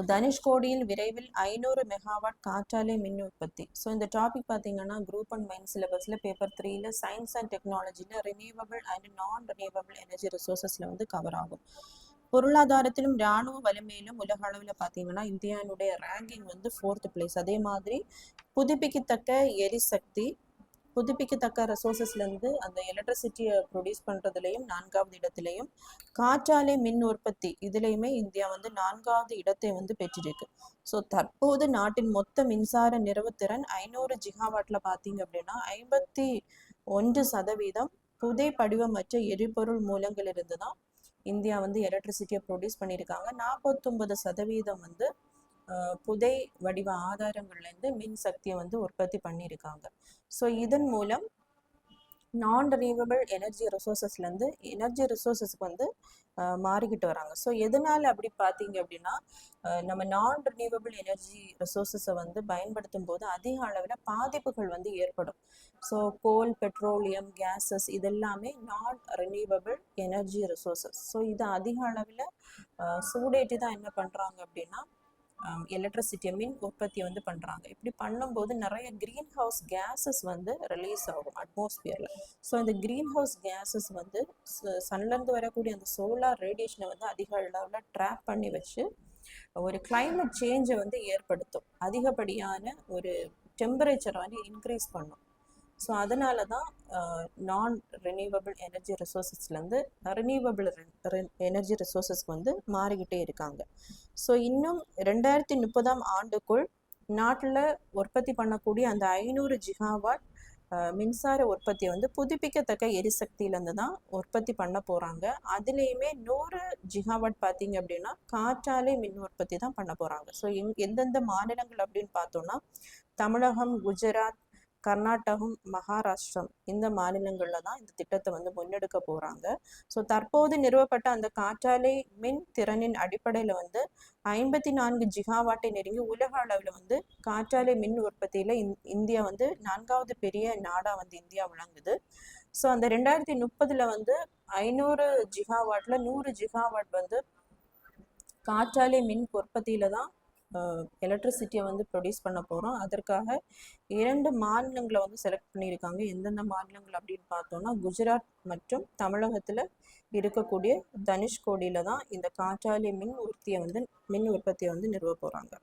தனுஷ்கோடியில் விரைவில் 500 மெகாவாட் காற்றாலை மின் உற்பத்தி. இந்த டாபிக் பார்த்தீங்கன்னா குரூப் அண்ட் மெயின் சிலபஸில் பேப்பர் 3ல சயின்ஸ் அண்ட் டெக்னாலஜியில் renewable and non renewable energy ரிசோர்ஸஸில் கவர் ஆகும். பொருளாதாரத்திலும் இராணுவ வலிமையிலும் உலக அளவில் பார்த்தீங்கன்னா இந்தியாவுடைய ரேங்கிங் 4th பிளேஸ். அதே மாதிரி புதுப்பிக்கத்தக்க எரிசக்தி புதுப்பிக்கத்தக்க ரிசோர்ஸஸ்லேருந்து அந்த எலக்ட்ரிசிட்டியை ப்ரொடியூஸ் பண்ணுறதுலையும் 4வது இடத்துலையும், காற்றாலை மின் உற்பத்தி இதுலேயுமே இந்தியா 4வது இடத்தை பெற்றிருக்கு. தற்போது நாட்டின் மொத்த மின்சார நிறுவத்திறன் 500 ஜிகாவாட்டில் பார்த்தீங்க அப்படின்னா 51% புதை படிவமற்ற எரிபொருள் மூலங்களிலிருந்து தான் இந்தியா எலக்ட்ரிசிட்டியை ப்ரொடியூஸ் பண்ணியிருக்காங்க. 49% புதை வடிவ ஆதாரங்கள்லேருந்து மின் சக்தியை உற்பத்தி பண்ணியிருக்காங்க. இதன் மூலம் நான் ரினியூவபிள் எனர்ஜி ரிசோர்ஸஸ்லேருந்து எனர்ஜி ரிசோர்ஸஸ்க்கு மாறிக்கிட்டு வராங்க. எதனால் அப்படி பார்த்தீங்க அப்படின்னா நம்ம நான் ரினியூவபிள் எனர்ஜி ரிசோர்ஸஸை பயன்படுத்தும் போது அதிக அளவில் பாதிப்புகள் ஏற்படும். கோல், பெட்ரோலியம், கேஸஸ் இதெல்லாமே நான் ரினியூவபிள் எனர்ஜி ரிசோர்ஸஸ். இது அதிக அளவில் சூடேற்றி தான் என்ன பண்ணுறாங்க அப்படின்னா எலக்ட்ரிசிட்டியை மின் உற்பத்தி பண்ணுறாங்க. இப்படி பண்ணும்போது நிறைய க்ரீன் ஹவுஸ் கேஸஸ் ரிலீஸ் ஆகும் அட்மாஸ்பியரில். இந்த க்ரீன் ஹவுஸ் கேஸஸ் சன்லேருந்து வரக்கூடிய அந்த சோலார் ரேடியேஷனை அதிக அளவில் ட்ராப் பண்ணி வச்சு ஒரு கிளைமேட் சேஞ்சை ஏற்படுத்தும். அதிகப்படியான ஒரு டெம்பரேச்சரை இன்க்ரீஸ் பண்ணும். அதனால தான் நான் ரினியூவபிள் எனர்ஜி ரிசோர்ஸஸ்லேருந்து ரினியூவபிள் எனர்ஜி ரிசோர்ஸஸ்க்கு மாறிக்கிட்டே இருக்காங்க. இன்னும் 2030ஆம் ஆண்டுக்குள் நாட்டில் உற்பத்தி பண்ணக்கூடிய அந்த 500 ஜிகாவாட் மின்சார உற்பத்தியை புதுப்பிக்கத்தக்க எரிசக்தியிலேருந்து தான் உற்பத்தி பண்ண போகிறாங்க. அதுலேயுமே 100 ஜிகாவாட் பார்த்தீங்க அப்படின்னா காற்றாலை மின் உற்பத்தி தான் பண்ண போகிறாங்க. எந்தெந்த மாநிலங்கள் அப்படின்னு பார்த்தோம்னா தமிழகம், குஜராத், கர்நாடகம், மகாராஷ்டிரம் இந்த மாநிலங்களில் தான் இந்த திட்டத்தை முன்னெடுக்க போகிறாங்க. தற்போது நிறுவப்பட்ட அந்த காற்றாலை மின் திறனின் அடிப்படையில் 54 ஜிகாவாட்டை நெருங்கி உலக அளவில் காற்றாலை மின் உற்பத்தியில் இந்தியா 4வது பெரிய நாடாக இந்தியா விளங்குது. அந்த 2030 500 ஜிகாவாட்டில் 100 ஜிகாவாட் காற்றாலை மின் உற்பத்தியில் தான் எலக்ட்ரிசிட்டியை ப்ரொடியூஸ் பண்ண போகிறோம். அதற்காக 2 மாநிலங்களை செலக்ட் பண்ணியிருக்காங்க. எந்தெந்த மாநிலங்கள் அப்படின்னு பார்த்தோம்னா குஜராத் மற்றும் தமிழகத்தில் இருக்கக்கூடிய தனுஷ்கோடியில் தான் இந்த காற்றாலை மின் உற்பத்தியை நிறுவ போகிறாங்க.